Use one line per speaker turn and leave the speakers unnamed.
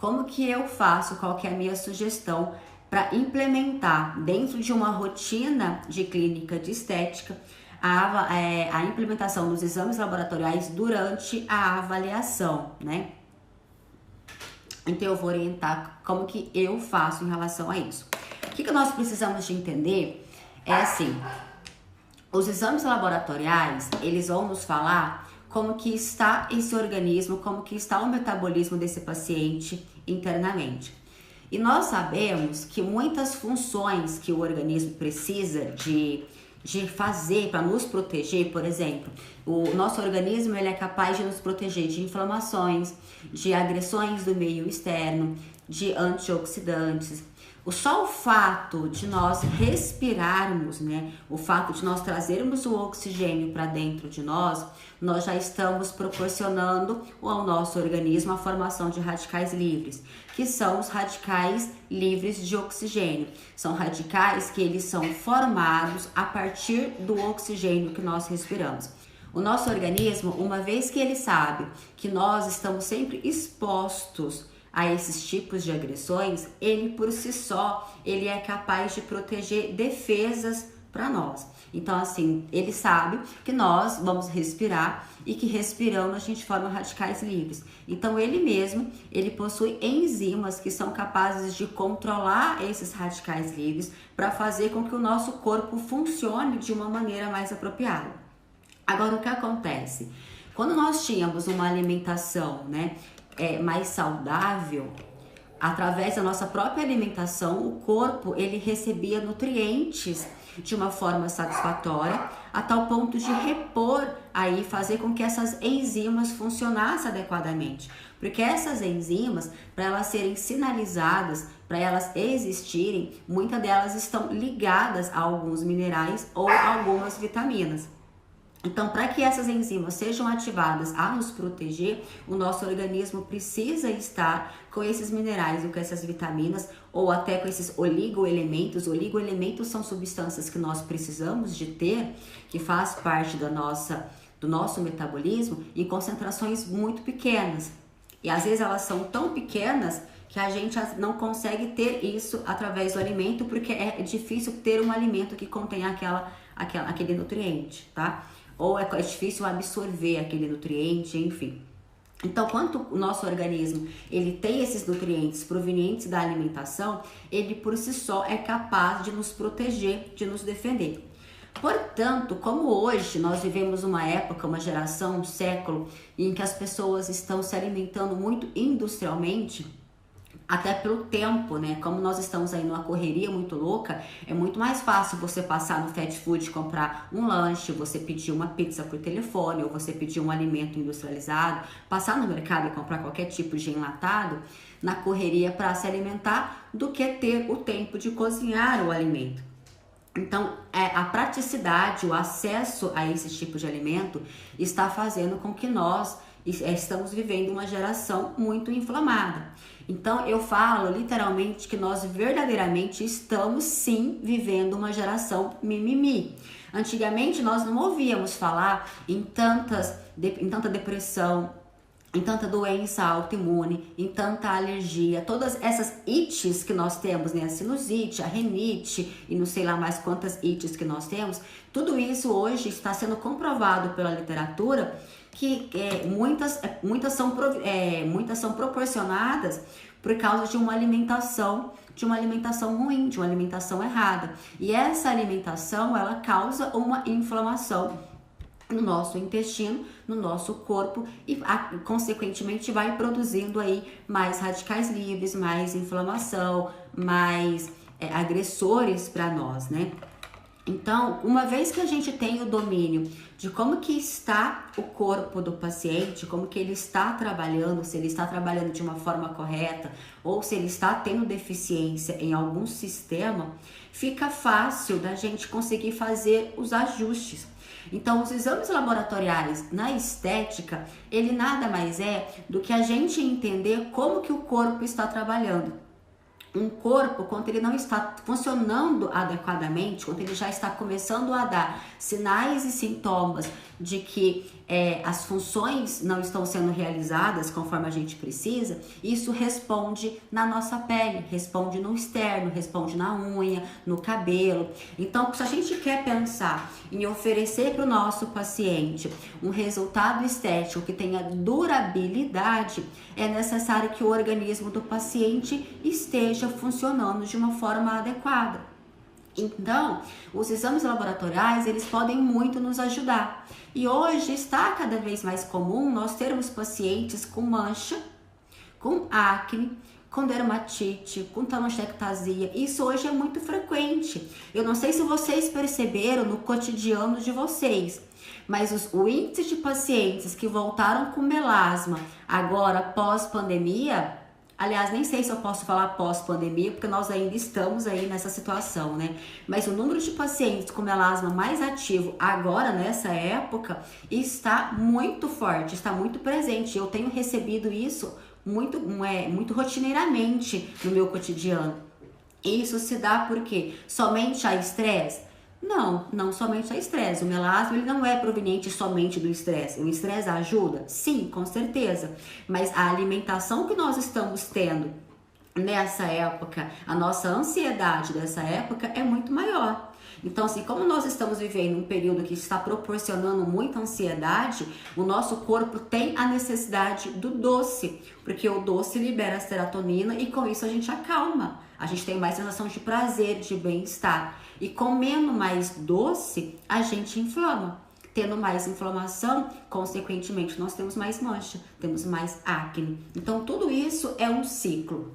como que eu faço, qual que é a minha sugestão para implementar dentro de uma rotina de clínica de estética a implementação dos exames laboratoriais durante a avaliação, né? Então eu vou orientar como que eu faço em relação a isso. O que nós precisamos de entender é assim, os exames laboratoriais, eles vão nos falar como que está esse organismo, como que está o metabolismo desse paciente internamente. E nós sabemos que muitas funções que o organismo precisa de fazer para nos proteger, por exemplo, o nosso organismo ele é capaz de nos proteger de inflamações, de agressões do meio externo, de antioxidantes. Só o fato de nós respirarmos, né, o fato de nós trazermos o oxigênio para dentro de nós já estamos proporcionando ao nosso organismo a formação de radicais livres, que são os radicais livres de oxigênio. São radicais que eles são formados a partir do oxigênio que nós respiramos. O nosso organismo, uma vez que ele sabe que nós estamos sempre expostos a esses tipos de agressões, ele por si só, ele é capaz de proteger defesas para nós. Então assim, ele sabe que nós vamos respirar e que respirando a gente forma radicais livres. Então ele mesmo, ele possui enzimas que são capazes de controlar esses radicais livres para fazer com que o nosso corpo funcione de uma maneira mais apropriada. Agora o que acontece? Quando nós tínhamos uma alimentação, né, mais saudável, através da nossa própria alimentação, o corpo ele recebia nutrientes de uma forma satisfatória, a tal ponto de repor aí, fazer com que essas enzimas funcionassem adequadamente. Porque essas enzimas, para elas serem sinalizadas, para elas existirem, muitas delas estão ligadas a alguns minerais ou a algumas vitaminas. Então, para que essas enzimas sejam ativadas a nos proteger, o nosso organismo precisa estar com esses minerais e com essas vitaminas ou até com esses oligoelementos. Oligoelementos são substâncias que nós precisamos de ter, que faz parte do nosso metabolismo em concentrações muito pequenas. E às vezes elas são tão pequenas que a gente não consegue ter isso através do alimento, porque é difícil ter um alimento que contenha aquele nutriente, tá? Ou é difícil absorver aquele nutriente, enfim. Então, quando o nosso organismo ele tem esses nutrientes provenientes da alimentação, ele por si só é capaz de nos proteger, de nos defender. Portanto, como hoje nós vivemos uma época, uma geração, um século, em que as pessoas estão se alimentando muito industrialmente, até pelo tempo, né? Como nós estamos aí numa correria muito louca, é muito mais fácil você passar no fast food, comprar um lanche, você pedir uma pizza por telefone, ou você pedir um alimento industrializado, passar no mercado e comprar qualquer tipo de enlatado na correria para se alimentar, do que ter o tempo de cozinhar o alimento. Então, a praticidade, o acesso a esse tipo de alimento está fazendo com que nós estamos vivendo uma geração muito inflamada. Então eu falo literalmente que nós verdadeiramente estamos sim vivendo uma geração mimimi. Antigamente nós não ouvíamos falar em tanta depressão, em tanta doença autoimune, em tanta alergia, todas essas ites que nós temos, né? A sinusite, a rinite e não sei lá mais quantas ites que nós temos, tudo isso hoje está sendo comprovado pela literatura que muitas são proporcionadas por causa de uma alimentação ruim, de uma alimentação errada. E essa alimentação, ela causa uma inflamação no nosso intestino, no nosso corpo e consequentemente vai produzindo aí mais radicais livres, mais inflamação, mais agressores para nós, né? Então, uma vez que a gente tem o domínio de como que está o corpo do paciente, como que ele está trabalhando, se ele está trabalhando de uma forma correta ou se ele está tendo deficiência em algum sistema, fica fácil da gente conseguir fazer os ajustes. Então, os exames laboratoriais na estética, ele nada mais é do que a gente entender como que o corpo está trabalhando. um corpo, quando ele não está funcionando adequadamente, quando ele já está começando a dar sinais e sintomas de que as funções não estão sendo realizadas conforme a gente precisa, isso responde na nossa pele, responde no externo, responde na unha, no cabelo. Então, se a gente quer pensar em oferecer para o nosso paciente um resultado estético que tenha durabilidade, é necessário que o organismo do paciente esteja funcionando de uma forma adequada. Então, os exames laboratoriais, eles podem muito nos ajudar. E hoje está cada vez mais comum nós termos pacientes com mancha, com acne, com dermatite, com telangiectasia. Isso hoje é muito frequente. Eu não sei se vocês perceberam no cotidiano de vocês, mas o índice de pacientes que voltaram com melasma agora pós-pandemia, aliás, nem sei se eu posso falar pós-pandemia, porque nós ainda estamos aí nessa situação, né? Mas o número de pacientes com melasma mais ativo agora, nessa época, está muito forte, está muito presente. Eu tenho recebido isso muito rotineiramente no meu cotidiano. Isso se dá porque somente a estresse? Não somente a estresse. O melasma ele não é proveniente somente do estresse. O estresse ajuda? Sim, com certeza. Mas a alimentação que nós estamos tendo nessa época, a nossa ansiedade dessa época é muito maior. Então, assim, como nós estamos vivendo um período que está proporcionando muita ansiedade, o nosso corpo tem a necessidade do doce, porque o doce libera a serotonina e com isso a gente acalma. A gente tem mais sensação de prazer, de bem-estar. E comendo mais doce, a gente inflama. Tendo mais inflamação, consequentemente, nós temos mais mancha, temos mais acne. Então, tudo isso é um ciclo.